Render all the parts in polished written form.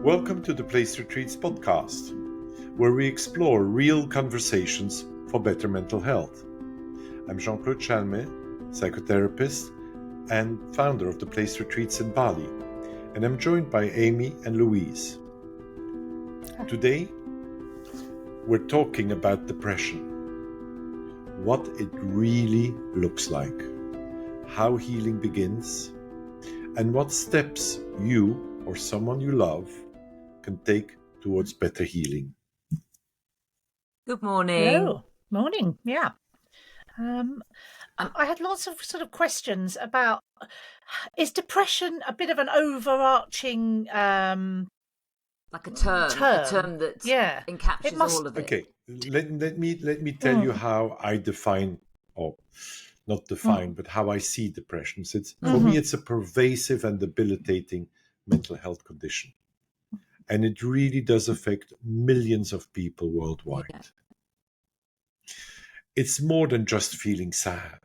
Welcome to the Place Retreats podcast, where we explore real conversations for better mental health. I'm Jean-Claude Chalmet, psychotherapist and founder of the Place Retreats in Bali, and I'm joined by Amy and Louise. Today, we're talking about depression, what it really looks like, how healing begins, and what steps you or someone you love can take towards better healing. Good morning. Hello. Morning. Yeah. I had lots of sort of questions about, is depression a bit of an overarching Like a term that encapsulates all of it. Okay, let me tell you how I define, or not define, but how I see depression. So for me, it's a pervasive and debilitating mental health condition. And it really does affect millions of people worldwide. Yeah. It's more than just feeling sad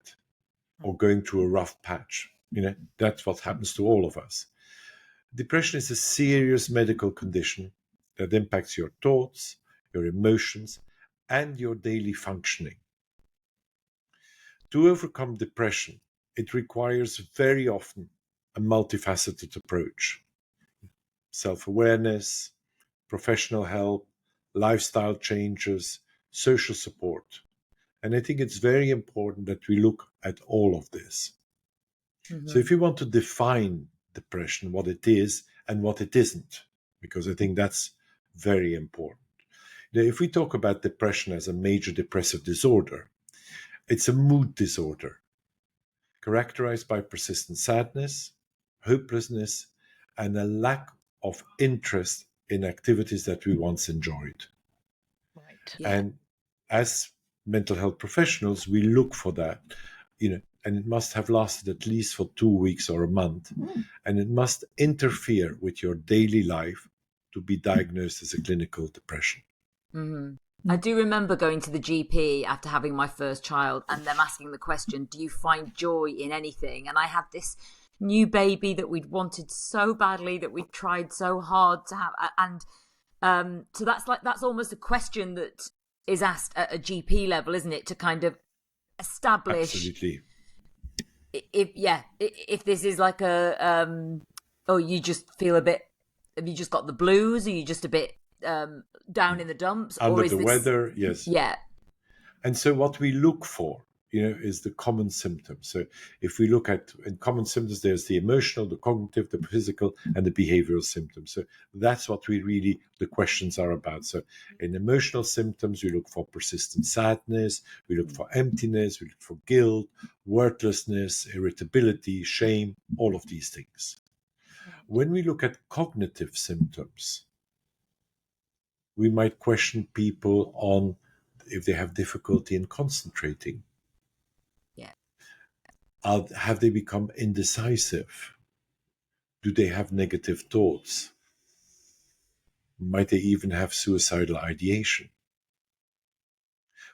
or going through a rough patch. That's what happens to all of us. Depression is a serious medical condition that impacts your thoughts, your emotions, and your daily functioning. To overcome depression, it requires very often a multifaceted approach. Self-awareness, professional help, lifestyle changes, social support. And I think it's very important that we look at all of this. Mm-hmm. So if you want to define depression, what it is and what it isn't, because I think that's very important. If we talk about depression as a major depressive disorder, it's a mood disorder characterized by persistent sadness, hopelessness, and a lack of interest in activities that we once enjoyed. Right. Yeah. And as mental health professionals, we look for that, and it must have lasted at least for 2 weeks or a month. And it must interfere with your daily life to be diagnosed as a clinical depression. Mm-hmm. I do remember going to the GP after having my first child and them asking the question, do you find joy in anything? And I had this new baby that we'd wanted so badly, that we'd tried so hard to have. And so that's almost a question that is asked at a GP level, isn't it? To kind of establish. Absolutely. If this is like you just feel a bit, have you just got the blues? Are you just a bit down in the dumps? Under the weather, yes. Yeah. And so what we look for, is the common symptoms. So if we look at in common symptoms, there's the emotional, the cognitive, the physical, and the behavioral symptoms. So that's what the questions are about. So in emotional symptoms, we look for persistent sadness, we look for emptiness, we look for guilt, worthlessness, irritability, shame, all of these things. When we look at cognitive symptoms, we might question people on if they have difficulty in concentrating. Have they become indecisive? Do they have negative thoughts? Might they even have suicidal ideation?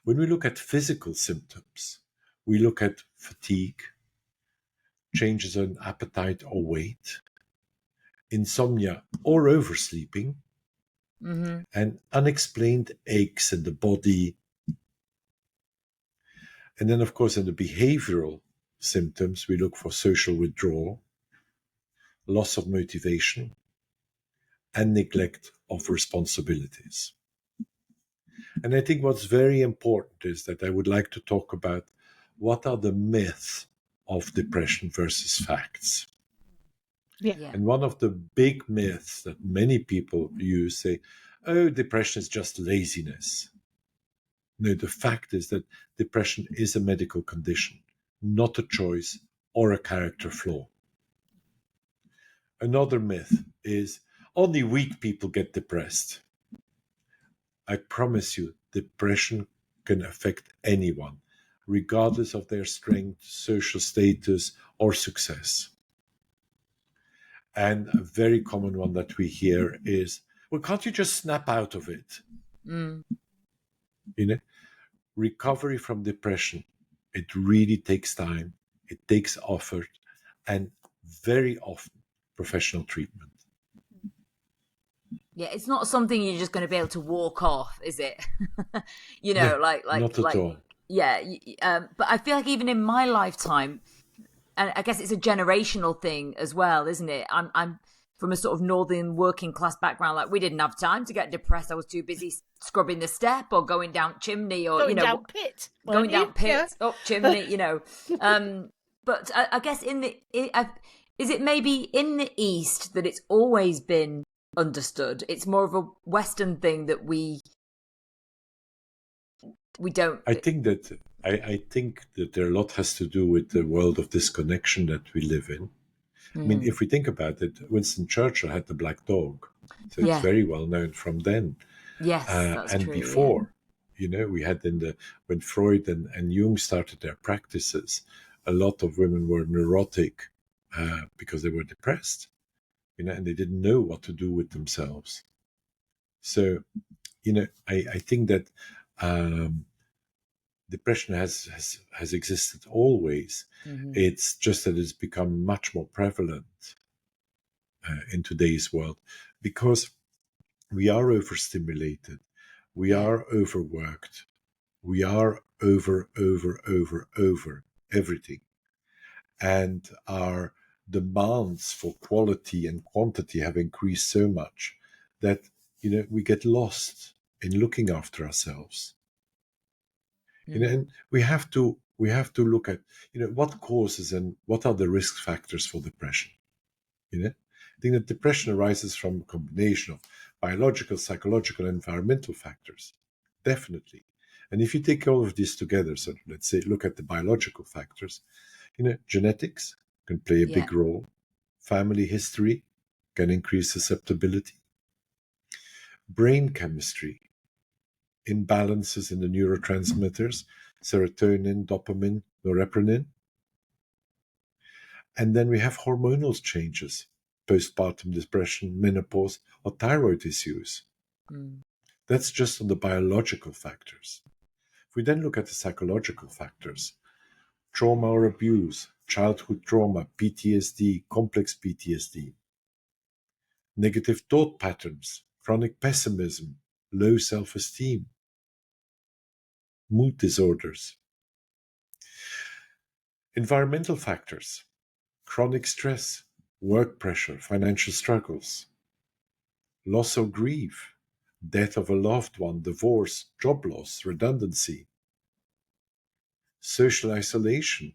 When we look at physical symptoms, we look at fatigue, changes in appetite or weight, insomnia or oversleeping, and unexplained aches in the body. And then, of course, in the behavioral symptoms, we look for social withdrawal, loss of motivation, and neglect of responsibilities. And I think what's very important is that I would like to talk about what are the myths of depression versus facts. Yeah. And one of the big myths that many people use say, depression is just laziness. No, the fact is that depression is a medical condition, not a choice or a character flaw. Another myth is only weak people get depressed. I promise you, depression can affect anyone, regardless of their strength, social status, or success. And a very common one that we hear is, well, can't you just snap out of it? Recovery from depression, it really takes time, it takes effort, and very often professional treatment. Yeah, it's not something you're just going to be able to walk off, is it? No, like not at all. yeah. But I feel like even in my lifetime, and I guess it's a generational thing as well, isn't it? I'm from a sort of northern working class background. Like, we didn't have time to get depressed. I was too busy scrubbing the step or going down chimney or Going down pit, going down pit, Yeah. up chimney. But I guess is it maybe in the East that it's always been understood? It's more of a Western thing that we don't. I think that there a lot has to do with the world of disconnection that we live in. I mean, if we think about it, Winston Churchill had the black dog, so it's Yeah. very well known from then. Yes, that's and true. before, we had when Freud and Jung started their practices, a lot of women were neurotic because they were depressed, and they didn't know what to do with themselves. So, I think that depression has existed always. Mm-hmm. It's just that it's become much more prevalent in today's world because we are overstimulated, we are overworked, we are over everything, and our demands for quality and quantity have increased so much that we get lost in looking after ourselves. And we have to look at what causes and what are the risk factors for depression. I think that depression arises from a combination of biological, psychological, and environmental factors, definitely. And if you take all of these together, so let's say look at the biological factors, genetics can play a big role. Family history can increase susceptibility. Brain chemistry, imbalances in the neurotransmitters, serotonin, dopamine, norepinephrine. And then we have hormonal changes, postpartum depression, menopause, or thyroid issues. That's just on the biological factors. If we then look at the psychological factors, trauma or abuse, childhood trauma, PTSD, complex PTSD, negative thought patterns, chronic pessimism, low self-esteem, mood disorders. Environmental factors, chronic stress, work pressure, financial struggles, loss or grief, death of a loved one, divorce, job loss, redundancy, social isolation,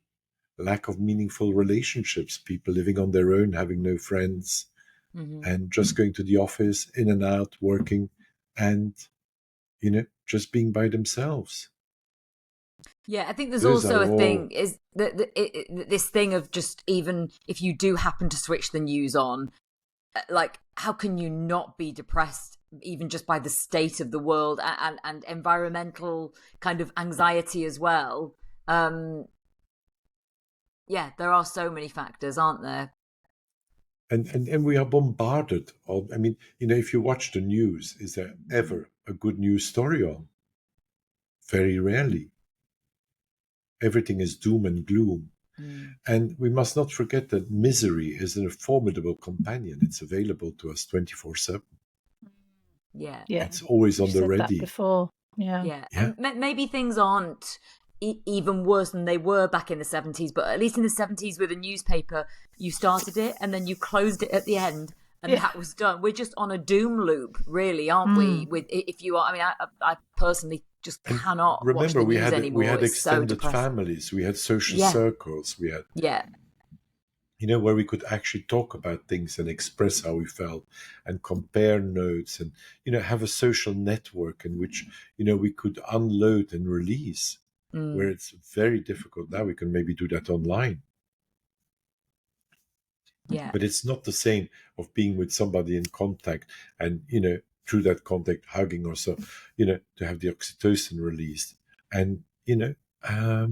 lack of meaningful relationships, people living on their own, having no friends, and just going to the office, in and out, working, and, just being by themselves. Yeah, I think there's Those also are a all- thing is that this thing of just, even if you do happen to switch the news on, like, how can you not be depressed even just by the state of the world and environmental kind of anxiety as well? Yeah, there are so many factors, aren't there? And we are bombarded. If you watch the news, is there ever a good news story on? Very rarely. Everything is doom and gloom. And we must not forget that misery is a formidable companion. It's available to us 24/7. Yeah. It's always on the said ready. that before. Yeah. And maybe things aren't even worse than they were back in the 70s, but at least in the 70s with a newspaper, you started it and then you closed it at the end, and that was done. We're just on a doom loop, really, aren't we? With if you are, I personally just cannot watch the news anymore. We had it's extended so families, we had social circles, we had where we could actually talk about things and express how we felt and compare notes and have a social network in which we could unload and release, where it's very difficult now. We can maybe do that online, but it's not the same of being with somebody in contact and through that contact hugging or so, to have the oxytocin released. And I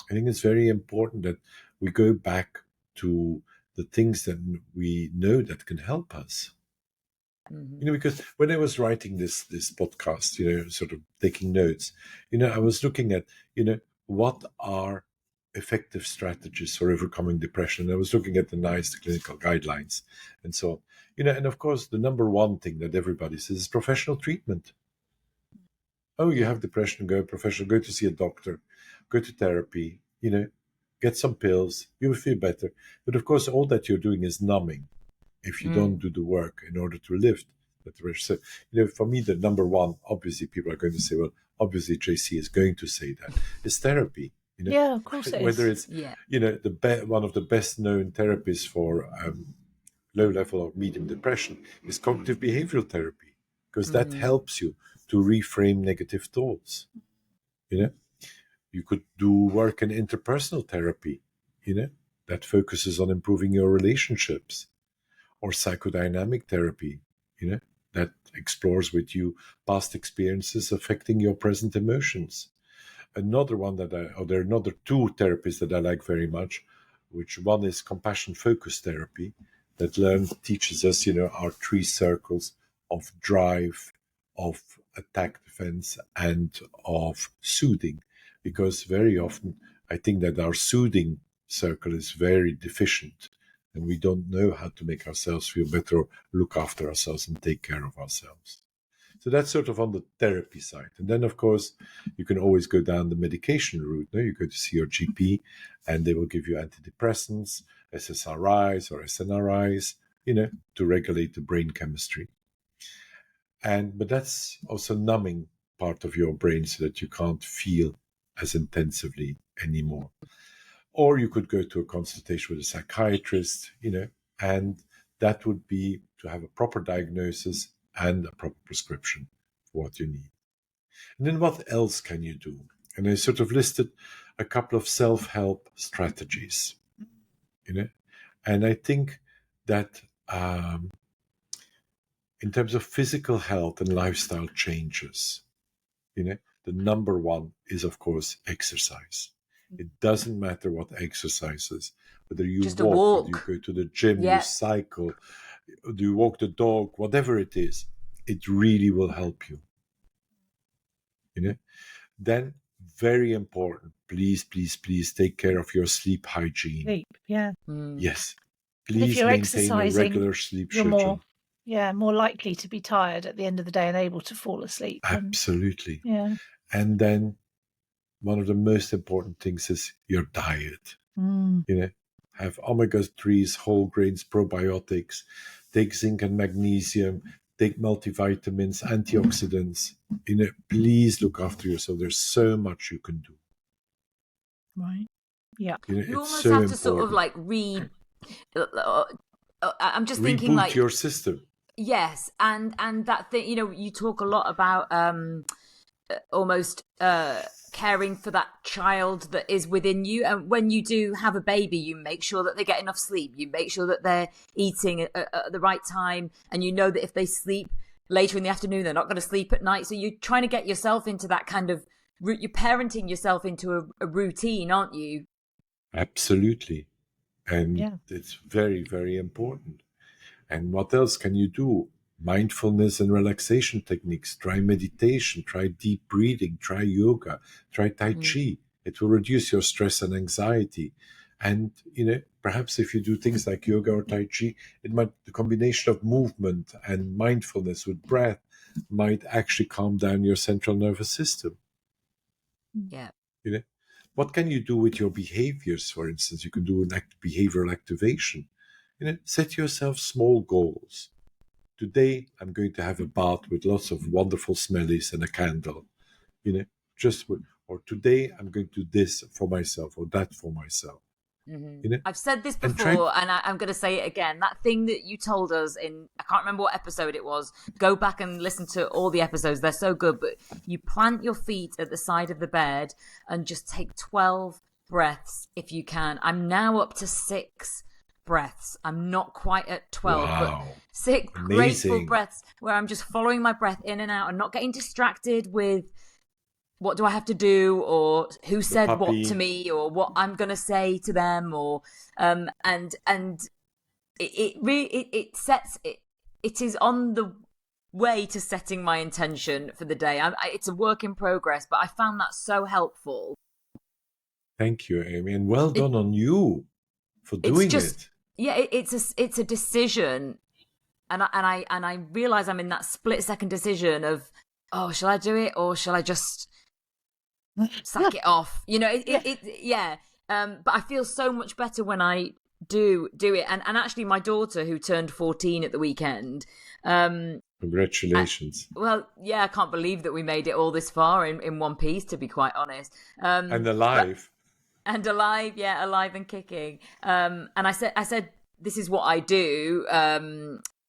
think it's very important that we go back to the things that we know that can help us. Because when I was writing this podcast, sort of taking notes, I was looking at, what are effective strategies for overcoming depression. I was looking at the NICE, the clinical guidelines, and so on. And of course, the number one thing that everybody says is professional treatment. Oh, you have depression, go professional, go to see a doctor, go to therapy, get some pills, you will feel better. But of course, all that you're doing is numbing if you don't do the work in order to lift the depression. So, for me, the number one, obviously, people are going to say, well, obviously, JC is going to say that, is therapy. Yeah, of course it Whether is. it's, one of the best known therapies for low level or medium depression is cognitive behavioral therapy, because that helps you to reframe negative thoughts. You could do work in interpersonal therapy, that focuses on improving your relationships, or psychodynamic therapy, that explores with you past experiences affecting your present emotions. Another one there are another two therapies that I like very much, which one is compassion focused therapy that teaches us, our three circles of drive, of attack defense, and of soothing. Because very often I think that our soothing circle is very deficient and we don't know how to make ourselves feel better or look after ourselves and take care of ourselves. So that's sort of on the therapy side. And then, of course, you can always go down the medication route. No? You go to see your GP and they will give you antidepressants, SSRIs or SNRIs, to regulate the brain chemistry. But that's also numbing part of your brain so that you can't feel as intensively anymore. Or you could go to a consultation with a psychiatrist, and that would be to have a proper diagnosis and a proper prescription for what you need. And then what else can you do? And I sort of listed a couple of self-help strategies, and I think that in terms of physical health and lifestyle changes, the number one is, of course, exercise. It doesn't matter what exercise is, whether you Just walk, a walk. whether you go to the gym, Yeah. you cycle, do you walk the dog, whatever it is, it really will help you. Then, very important, please, please, please take care of your sleep hygiene. Sleep, yeah. Yes. And if Please you're maintain a exercising, regular sleep you're schedule. more likely to be tired at the end of the day and able to fall asleep. Absolutely. Yeah. And then one of the most important things is your diet. Have omega-3s, whole grains, probiotics, take zinc and magnesium, take multivitamins, antioxidants. Please look after yourself. There's so much you can do. Right. Yeah. You it's almost so have important. to sort of like I'm just thinking Reboot like your system. Yes, and that thing, you talk a lot about almost caring for that child that is within you. And when you do have a baby, you make sure that they get enough sleep. You make sure that they're eating at the right time. And you know that if they sleep later in the afternoon, they're not going to sleep at night. So you're trying to get yourself into that kind of, you're parenting yourself into a routine, aren't you? Absolutely. And it's very, very important. And what else can you do? Mindfulness and relaxation techniques. Try meditation, try deep breathing, try yoga, try Tai Chi. It will reduce your stress and anxiety. And, perhaps if you do things like yoga or Tai Chi, the combination of movement and mindfulness with breath might actually calm down your central nervous system. Yeah. What can you do with your behaviors, for instance? You can do an behavioral activation. Set yourself small goals. Today, I'm going to have a bath with lots of wonderful smellies and a candle. Or today, I'm going to do this for myself or that for myself. I've said this before, and I'm going to say it again. That thing that you told us I can't remember what episode it was. Go back and listen to all the episodes. They're so good. But you plant your feet at the side of the bed and just take 12 breaths if you can. I'm now up to 6 breaths. I'm not quite at 12, wow. but 6 Amazing. grateful breaths where I'm just following my breath in and out and not getting distracted with what do I have to do, or who said what to me, or what I'm going to say to them, or and it sets it is on the way to setting my intention for the day. It's a work in progress, but I found that so helpful. Thank you, Amy, and well done on you for It's doing just, it. yeah, it's a decision, and I realize I'm in that split second decision of, oh, shall I do it or shall I just sack it off? Yeah. Yeah. But I feel so much better when I do it, and actually, my daughter, who turned 14 at the weekend, Congratulations. well, yeah, I can't believe that we made it all this far in one piece, to be quite honest. And But alive. and alive, yeah, alive and kicking. And I said, this is what I do.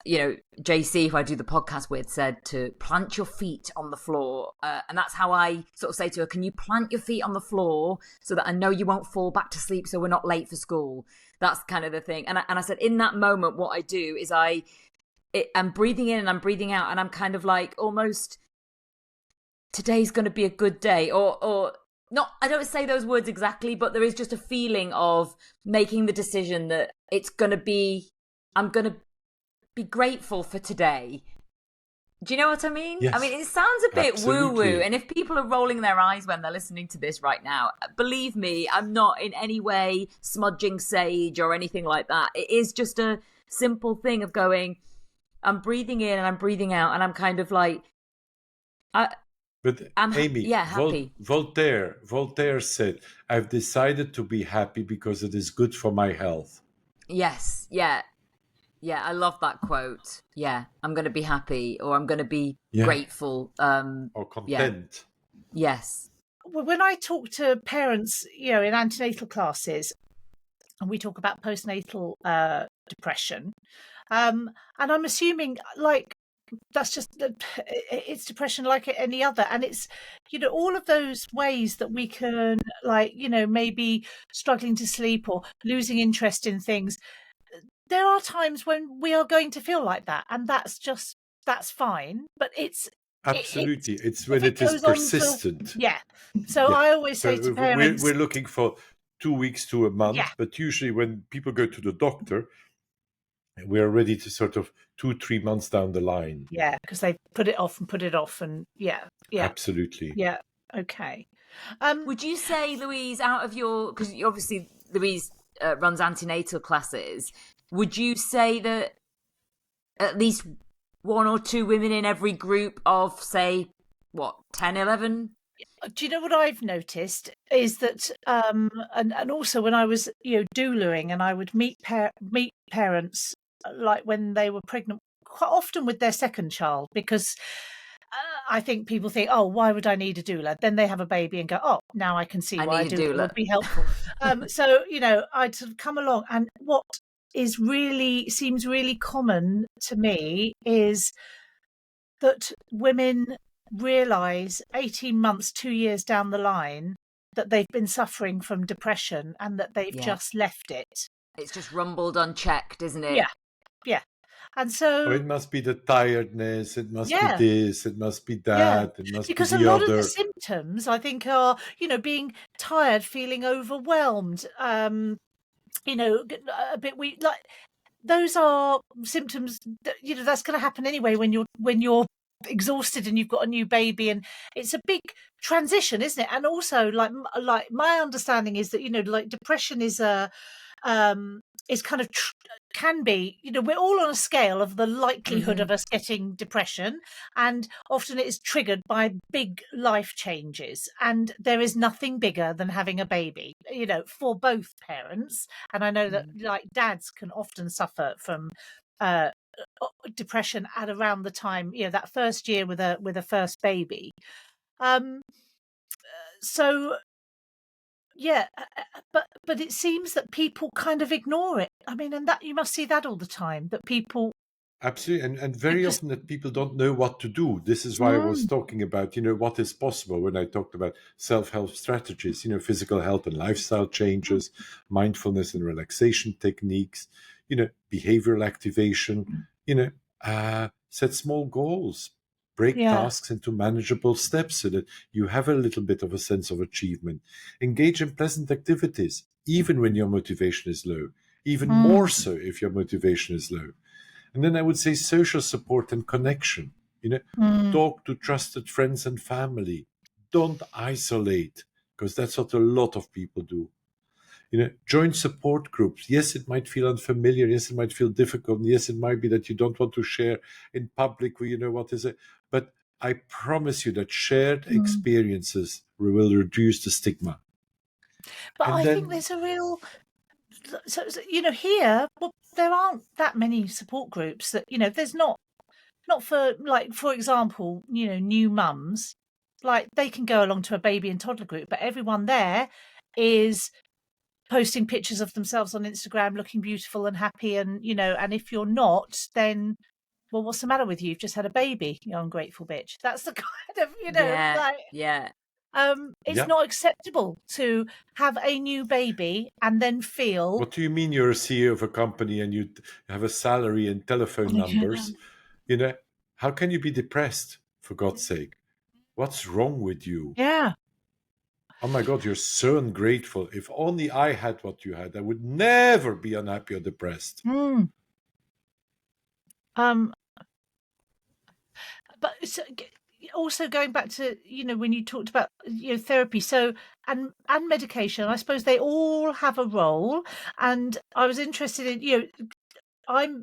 JC, who I do the podcast with, said to plant your feet on the floor, and that's how I sort of say to her, "Can you plant your feet on the floor so that I know you won't fall back to sleep, so we're not late for school?" That's kind of the thing. And I said, in that moment, what I do is I'm breathing in and I'm breathing out, and I'm kind of like, almost, today's going to be a good day, or not. I don't say those words exactly, but there is just a feeling of making the decision that I'm going to be grateful for today. Do you know what I mean? Yes, I mean, it sounds a bit absolutely. woo-woo, and if people are rolling their eyes when they're listening to this right now, believe me, I'm not in any way smudging sage or anything like that. It is just a simple thing of going, I'm breathing in and I'm breathing out, and I'm kind of like, But Amy, happy. Voltaire said, "I've decided to be happy because it is good for my health." Yes, yeah. Yeah, I love that quote. Yeah, I'm going to be happy, or I'm going to be grateful. Or content. Yeah. Yes. When I talk to parents, in antenatal classes, and we talk about postnatal depression, and I'm assuming, like, that's just, it's depression like any other, and it's, all of those ways that we can, like, maybe struggling to sleep or losing interest in things. There are times when we are going to feel like that, and that's fine, but Absolutely. It's when if it it is goes on for, persistent. yeah. So Yeah. I always say So to parents, we're looking for 2 weeks to a month, yeah, but usually when people go to the doctor, we're ready to sort of 2-3 months down the line. yeah, because they put it off and put it off, and yeah, Absolutely. yeah, okay. Would you say, Louise, out of your, because obviously Louise runs antenatal classes, would you say that at least one or two women in every group of, say, 10, 11? Do you know what I've noticed is that, and also when I was, doulaing, and I would meet parents, like when they were pregnant, quite often with their second child, because I think people think, oh, why would I need a doula? Then they have a baby and go, oh, now I can see I why a need a doula doula. would be helpful. So, I'd sort of come along, and what seems really common to me is that women realise 18 months, 2 years down the line, that they've been suffering from depression and that they've just left it. It's just rumbled unchecked, isn't it? Yeah, yeah. And so, Or it must be the tiredness, it must be yeah, this, it must be yeah, that, it must be because a the lot of the other. symptoms, I think, are, being tired, feeling overwhelmed, a bit weak. Like, those are symptoms that, that's going to happen anyway when you're exhausted and you've got a new baby, and it's a big transition, isn't it? And also, like my understanding is that, like, depression is kind of can be, we're all on a scale of the likelihood of us getting depression, and often it is triggered by big life changes, and there is nothing bigger than having a baby, for both parents. And I know that, like, dads can often suffer from depression at around the time, that first year with a first baby. So yeah, but it seems that people kind of ignore it. I mean, and that you must see that all the time, that people Absolutely. And very just, often that people don't know what to do. This is why I was talking about, what is possible when I talked about self-help strategies, physical health and lifestyle changes, mindfulness and relaxation techniques, behavioral activation, set small goals, break yeah, tasks into manageable steps so that you have a little bit of a sense of achievement. Engage in pleasant activities, even when your motivation is low, even more so if your motivation is low. And then I would say social support and connection. Talk to trusted friends and family. Don't isolate. because that's what a lot of people do. Join support groups. Yes, it might feel unfamiliar. Yes, it might feel difficult. Yes, it might be that you don't want to share in public. What is it? But I promise you that shared experiences will reduce the stigma. But And I then, think there's a real, so here, well, there aren't that many support groups that, there's not for, like, for example, new mums, like, they can go along to a baby and toddler group, but everyone there is posting pictures of themselves on Instagram looking beautiful and happy, and and if you're not, then, well, what's the matter with you? You've just had a baby, you ungrateful bitch. That's the kind of, it's yeah. not acceptable to have a new baby and then feel, What do you mean you're a CEO of a company and you have a salary and telephone numbers? How can you be depressed, for God's sake? What's wrong with you? yeah. Oh my God, you're so ungrateful. If only I had what you had, I would never be unhappy or depressed. But also going back to when you talked about therapy, so and medication, I suppose they all have a role, and I was interested in I'm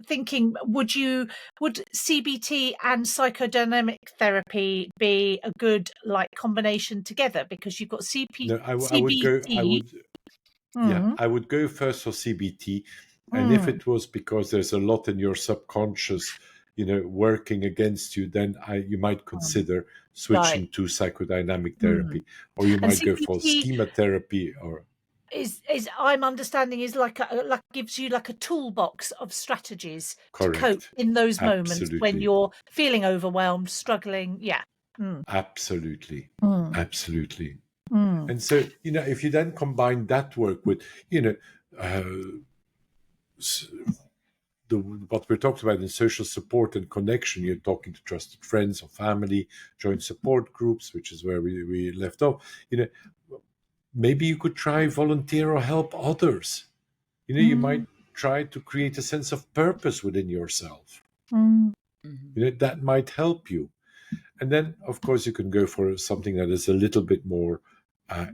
thinking, would CBT and psychodynamic therapy be a good combination together, because you've got No, I would go. CBT. I would go first for CBT, and if Mm. it was because there's a lot in your subconscious, working against you, then you might consider switching Right. to psychodynamic therapy, or you And might go for CBT schema therapy, or is I'm understanding is gives you like a toolbox of strategies to cope correct. in those moments when Absolutely. you're feeling overwhelmed, struggling. Yeah. Absolutely. Mm. Absolutely. Mm. And so, if you then combine that work with, what we're talking about in social support and connection, you're talking to trusted friends or family, join support groups, which is where we left off. Maybe you could try volunteer or help others. You might try to create a sense of purpose within yourself. That might help you. And then, of course, you can go for something that is a little bit more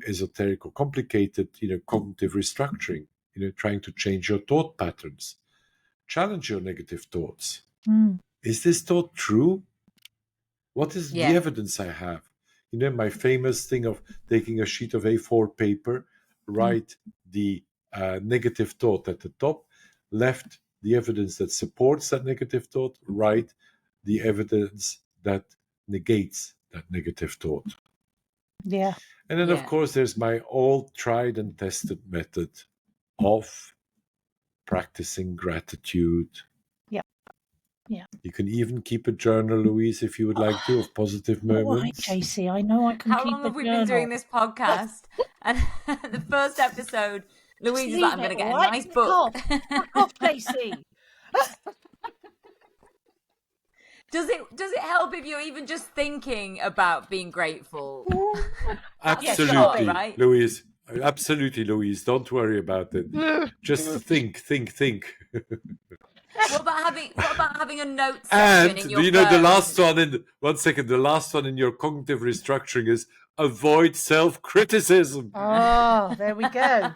esoteric or complicated, cognitive restructuring, trying to change your thought patterns, challenge your negative thoughts. Is this thought true? What is the evidence I have? My famous thing of taking a sheet of A4 paper, write the negative thought at the top, left the evidence that supports that negative thought, right the evidence that negates that negative thought. Yeah. And then, of course, there's my all tried and tested method of practicing gratitude. Yeah. You can even keep a journal, Louise, if you would like to, of positive moments. All right, JC, I know I can How keep long a have we journal. been doing this podcast? And the first episode, Louise is like, I'm going to get a nice book. Fuck off, JC. Does it help if you're even just thinking about being grateful? Absolutely, Yeah, right? Louise. Absolutely, Louise. Don't worry about it. Just think. What about having a note section in your And phone? the last one the last one in your cognitive restructuring is avoid self-criticism. Oh, there we go.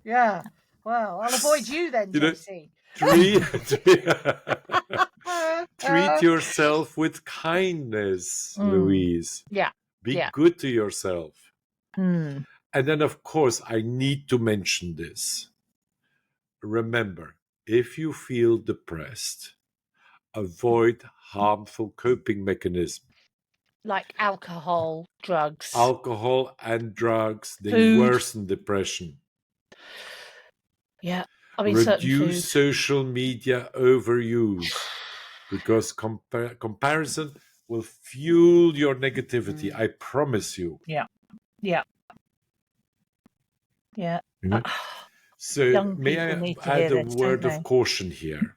Yeah. Well, I'll avoid you then, JC. Treat yourself with kindness, Louise. Yeah. Be good to yourself. And then, of course, I need to mention this. Remember, if you feel depressed, avoid harmful coping mechanisms. Like alcohol, drugs. Alcohol and drugs, they Food. worsen depression. Yeah. I mean, reduce social media overuse, because comparison will fuel your negativity. I promise you. Yeah. So may I add a word of caution here?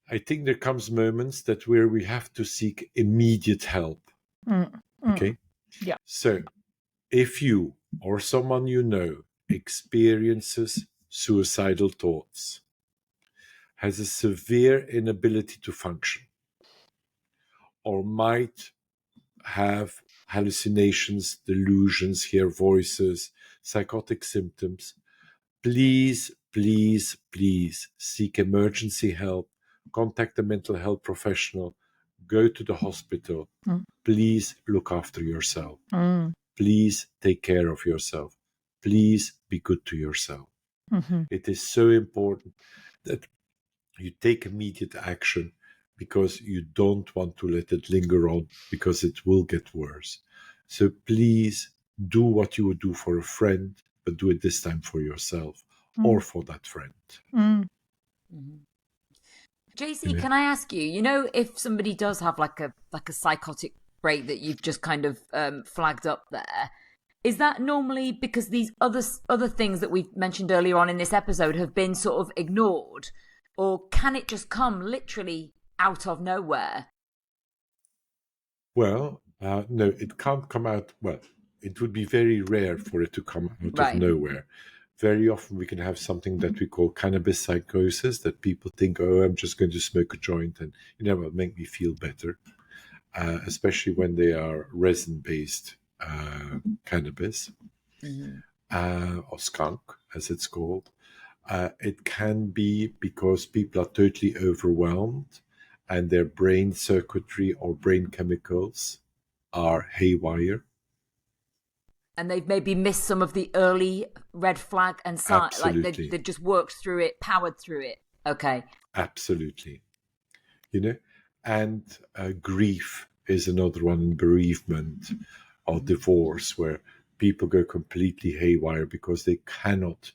I think there comes moments where we have to seek immediate help. Okay? Yeah. So if you or someone you know experiences suicidal thoughts, has a severe inability to function, or might have hallucinations, delusions, hear voices, psychotic symptoms, please, please, please seek emergency help, contact a mental health professional, go to the hospital. Please look after yourself. Please take care of yourself. Please be good to yourself. It is so important that you take immediate action because you don't want to let it linger on because it will get worse. So please do what you would do for a friend, but do it this time for yourself or for that friend. JC, can I ask you? You know, if somebody does have like a psychotic break that you've just kind of flagged up there, is that normally because these other things that we've mentioned earlier on in this episode have been sort of ignored, or can it just come literally out of nowhere? Well, no, it can't come out. Well, it would be very rare for it to come out of nowhere. Very often we can have something that we call cannabis psychosis, that people think, oh, I'm just going to smoke a joint and will make me feel better, especially when they are resin-based cannabis or skunk, as it's called. It can be because people are totally overwhelmed and their brain circuitry or brain chemicals are haywire. And they've maybe missed some of the early red flag and sign, like they've just worked through it, powered through it. Okay. Absolutely. And grief is another one, bereavement or divorce, where people go completely haywire because they cannot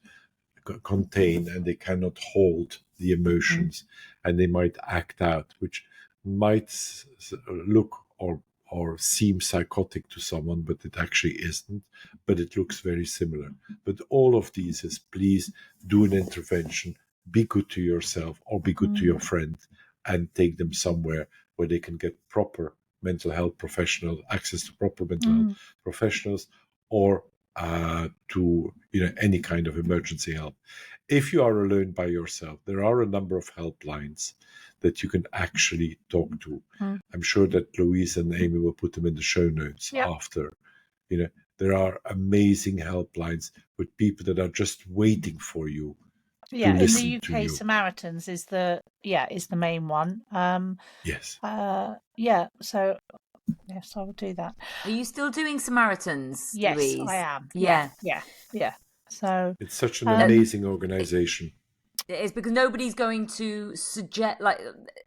contain and they cannot hold the emotions, and they might act out, which might look or seem psychotic to someone, but it actually isn't, but it looks very similar. But all of these is, please do an intervention, be good to yourself or be good to your friend, and take them somewhere where they can get proper mental health professional access to proper mental health professionals, or to any kind of emergency help. If you are alone by yourself, there are a number of helplines that you can actually talk to. I'm sure that Louise and Amy will put them in the show notes after. There are amazing helplines with people that are just waiting for you. Yeah, to in listen the UK, to you. Samaritans is the main one. Yes. So yes, I will do that. Are you still doing Samaritans, Yes, Louise? I am. Yeah. So it's such an amazing organization. It is, because nobody's going to suggest, like,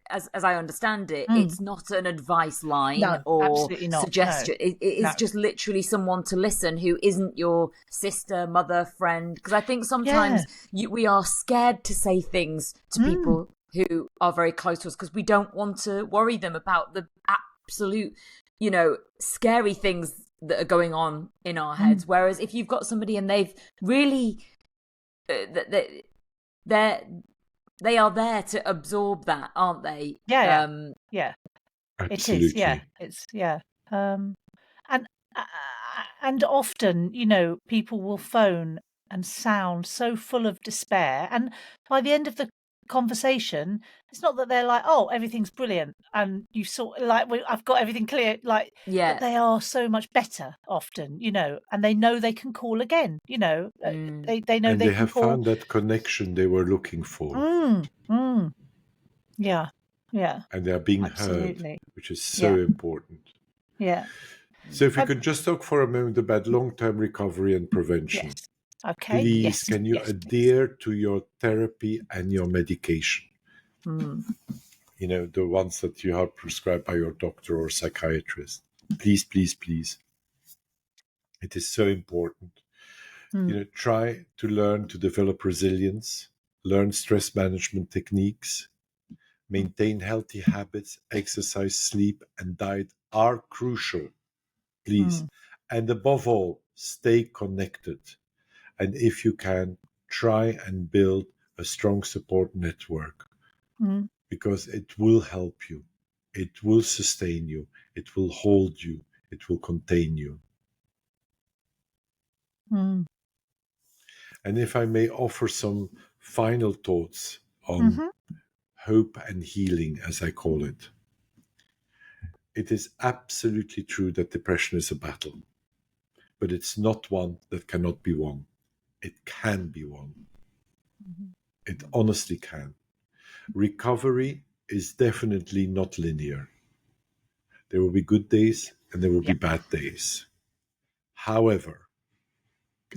as I understand it, it's not an advice line or suggestion. No. It is just literally someone to listen who isn't your sister, mother, friend. Because I think sometimes we are scared to say things to people who are very close to us because we don't want to worry them about the absolute, scary things that are going on in our heads. Whereas if you've got somebody and they've really... they are there to absorb that, aren't they? Yeah. Absolutely. It is. And often, people will phone and sound so full of despair, and by the end of the conversation, it's not that they're like, "Oh, everything's brilliant," and you sort like, "I've got everything clear," like, but they are so much better often, and they know they can call again. They know and they they can have call. found that connection they were looking for. Yeah. And they are being Absolutely. heard, which is so important. Yeah. So if we could just talk for a moment about long-term recovery and prevention. Yes. Okay. Please, can you adhere to your therapy and your medication? The ones that you are prescribed by your doctor or psychiatrist. Please, please, please. It is so important. Try to learn to develop resilience, learn stress management techniques, maintain healthy habits, exercise, sleep, and diet are crucial. Please. And above all, stay connected. And if you can, try and build a strong support network, because it will help you. It will sustain you. It will hold you. It will contain you. And if I may offer some final thoughts on hope and healing, as I call it. It is absolutely true that depression is a battle, but it's not one that cannot be won. It can be won. It honestly can. Recovery is definitely not linear. There will be good days and there will be bad days. However,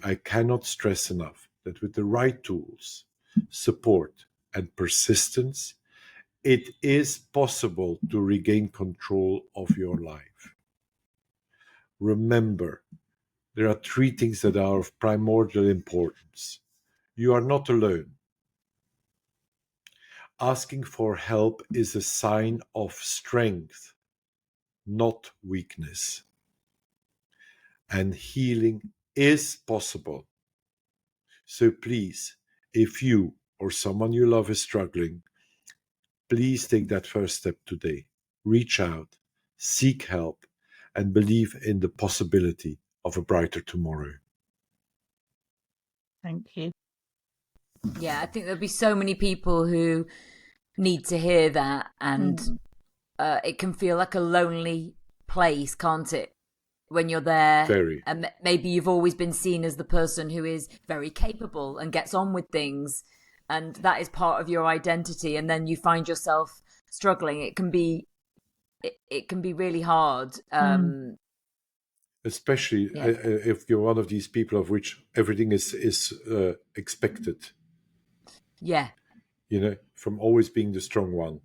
I cannot stress enough that with the right tools, support, and persistence, it is possible to regain control of your life. Remember, there are three things that are of primordial importance. You are not alone. Asking for help is a sign of strength, not weakness. And healing is possible. So please, if you or someone you love is struggling, please take that first step today. Reach out, seek help, and believe in the possibility of a brighter tomorrow. Thank you. Yeah, I think there'll be so many people who need to hear that, and it can feel like a lonely place, can't it? When you're there, Very. and maybe you've always been seen as the person who is very capable and gets on with things, and that is part of your identity, and then you find yourself struggling. It can be really hard. Especially if you're one of these people of which everything is expected. Yeah. You know, from always being the strong one.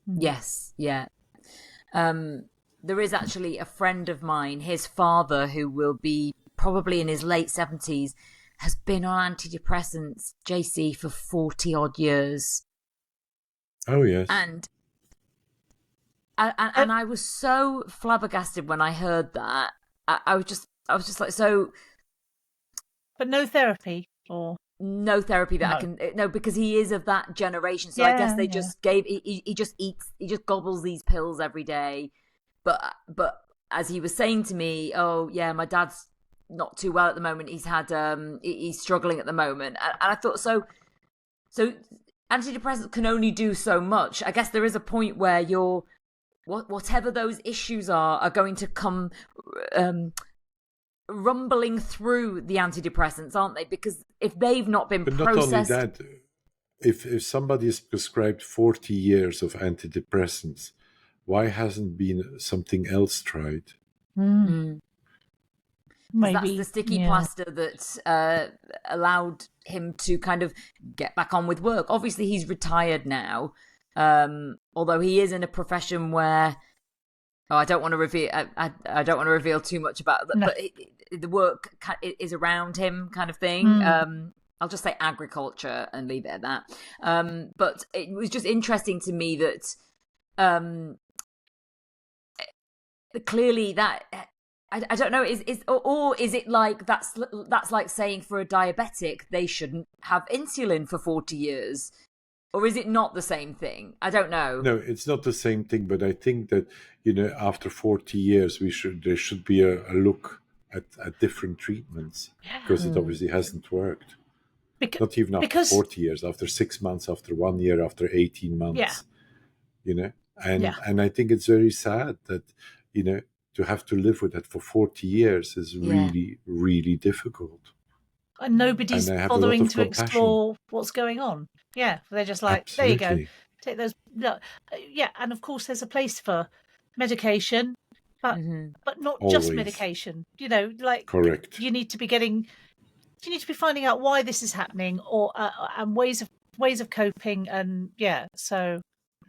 Yes. Yeah. There is actually a friend of mine, his father, who will be probably in his late 70s, has been on antidepressants, JC, for 40 odd years. Oh, yes. And I was so flabbergasted when I heard that. I was just like, so. But no therapy or. No therapy that I can, no, because he is of that generation. So I guess they just he just gobbles these pills every day. But as he was saying to me, oh yeah, my dad's not too well at the moment. He's had he's struggling at the moment, and I thought so antidepressants can only do so much. I guess there is a point where you're whatever those issues are going to come rumbling through the antidepressants, aren't they? Because if they've not been processed... Not only that, if somebody is prescribed 40 years of antidepressants, why hasn't been something else tried? Maybe that's the sticky plaster that allowed him to kind of get back on with work. Obviously, he's retired now, although he is in a profession where I don't want to reveal. I don't want to reveal too much about that, but the work is around him, kind of thing. I'll just say agriculture and leave it at that. But it was just interesting to me that clearly that I don't know is it like that's like saying for a diabetic they shouldn't have insulin for 40 years. Or is it not the same thing? I don't know. No, it's not the same thing. But I think that, after 40 years, there should be a look at different treatments, because it obviously hasn't worked. Not even after 40 years, after 6 months, after 1 year, after 18 months. And I think it's very sad that, to have to live with that for 40 years is really, really difficult. And nobody's bothering to explore what's going on. Yeah, they're just like, Absolutely. There you go, take those. Yeah, and of course there's a place for medication, but not Always. Just medication. Correct. You need to be finding out why this is happening, or and ways of coping, and so.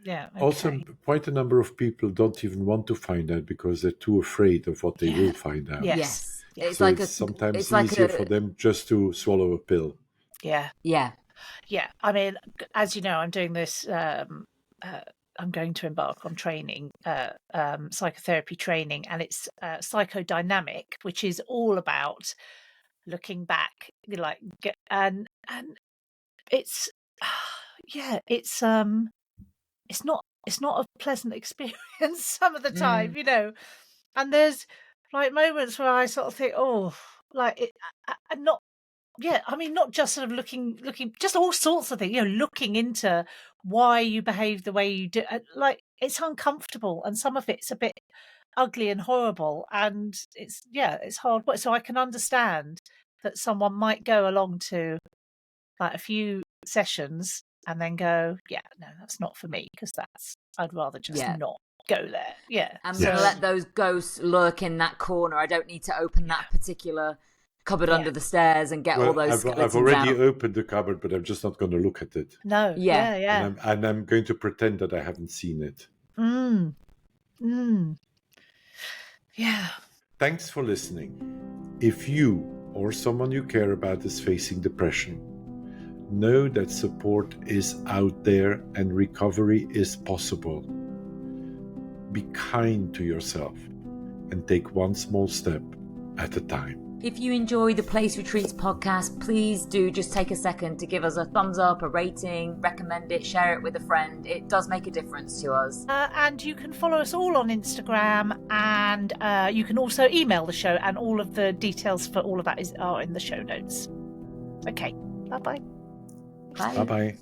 Yeah. Okay. Also, quite a number of people don't even want to find out because they're too afraid of what they will find out. Yes. It's sometimes easier for them just to swallow a pill. Yeah. Yeah. Yeah. I mean, as you know, I'm doing this. I'm going to embark on training, psychotherapy training, and it's psychodynamic, which is all about looking back, and it's it's not a pleasant experience some of the time, and there's moments where I sort of think, not just sort of looking, just all sorts of things, looking into why you behave the way you do, it's uncomfortable, and some of it's a bit ugly and horrible, and it's hard work. So I can understand that someone might go along to like a few sessions and then go, yeah, no, that's not for me, because I'd rather just not go there. Yeah. I'm So going to let those ghosts lurk in that corner. I don't need to open that particular cupboard under the stairs and get all those skeletons I've already out. opened the cupboard, but I'm just not going to look at it. No. Yeah. Yeah. And I'm going to pretend that I haven't seen it. Yeah. Thanks for listening. If you or someone you care about is facing depression, know that support is out there and recovery is possible. Be kind to yourself and take one small step at a time. If you enjoy the Place Retreats podcast, please do just take a second to give us a thumbs up, a rating, recommend it, share it with a friend. It does make a difference to us. And you can follow us all on Instagram, and you can also email the show, and all of the details for all of that are in the show notes. Okay, bye-bye. Bye. Bye-bye.